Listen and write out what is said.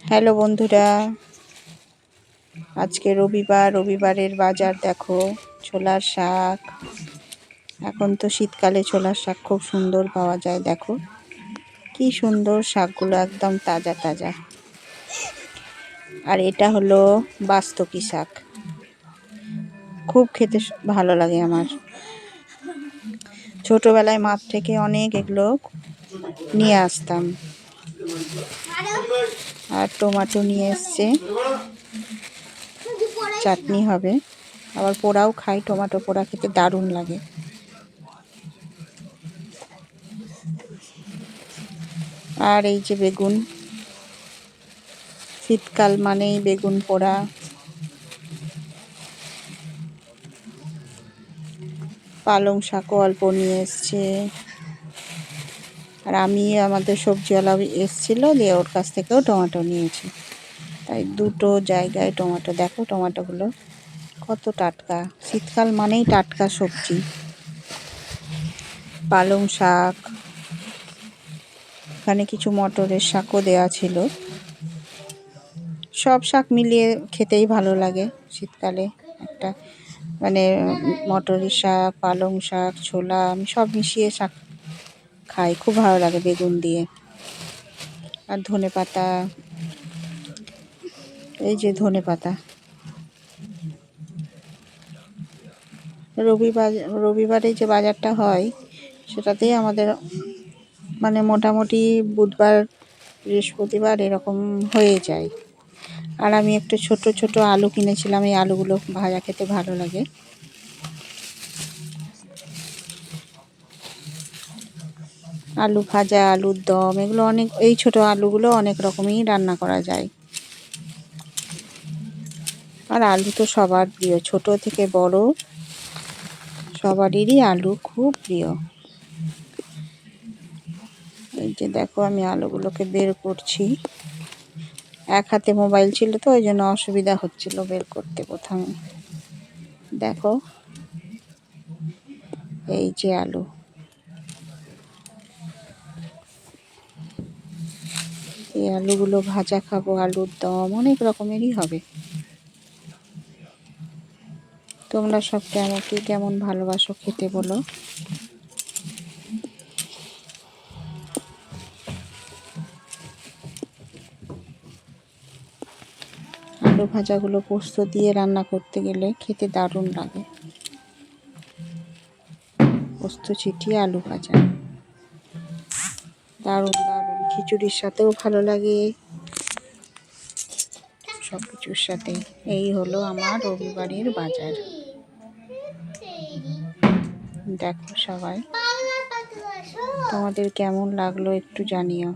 Hello বন্ধুরা, আজকে রবিবারের বাজার দেখো। ছোলার শাক, এখন তো শীতকালে ছোলার শাক খুব সুন্দর পাওয়া যায়। দেখো কি সুন্দর শাকগুলো, একদম তাজা তাজা। আর এটা হলো বাস্তকি শাক, খুব খেতে ভালো লাগে আমার। ছোটবেলায় মাঠ থেকে অনেক এগুলো নিয়ে আসতাম। আর টমেটো নিয়ে এসছে, চাটনি হবে। আবার পোড়াও খাই, টমেটো পোড়া খেতে দারুণ লাগে। আর এই যে বেগুন, শীতকাল মানেই বেগুন পোড়া। পালং শাকও অল্প নিয়ে এসছে। আর আমাদের সবজিওয়ালা এসছিল, দিয়ে ওর কাছ থেকেও টমেটো নিয়েছি। তাই দুটো জায়গায় টমেটো। দেখো টমেটোগুলো কত টাটকা, শীতকাল মানেই টাটকা সবজি। পালং শাক, এখানে কিছু মটরের শাকও দেওয়া ছিল। সব শাক মিলিয়ে খেতেই ভালো লাগে শীতকালে। একটা মানে মটরের শাক, পালং শাক, ছোলা, আমি সব মিশিয়ে শাক খাই, খুব ভালো লাগে বেগুন দিয়ে। আর ধনেপাতা, এই যে ধনেপাতা। রবিবারে যে বাজারটা হয়, সেটাতেই আমাদের মোটামুটি বুধবার বৃহস্পতিবার এরকম হয়ে যায়। আর আমি একটা ছোট ছোট আলু কিনেছিলাম, এই আলুগুলো ভাজা খেতে ভালো লাগে। আলু ভাজা, আলুর দম, এগুলো এই ছোট আলুগুলো অনেক রকমই রান্না করা যায়। আর আলু তো সবার প্রিয়, ছোট থেকে বড় সবারই আলু খুব প্রিয়। এই যে দেখো, আমি আলুগুলোকে বের করছি। এক হাতে মোবাইল ছিল তো, ওই জন্য অসুবিধা হচ্ছিল বের করতে প্রথমে। দেখো এই যে আলু, এই আলুগুলো ভাজা খাবো, আলুর দম অনেক রকমেরই হবে। তোমরা সব কেমন ভালোবাসো খেতে বলো। আলু ভাজাগুলো পোস্ত দিয়ে রান্না করতে গেলে খেতে দারুণ লাগে। পোস্ত ছিটিয়ে আলু ভাজা দারুণ দারুণ, খিচুড়ির সাথেও ভালো লাগে, সব কিছুর সাথে। এই হলো আমার রবিবারের বাজার। দেখো সবাই, তোমাদের কেমন লাগলো একটু জানিও।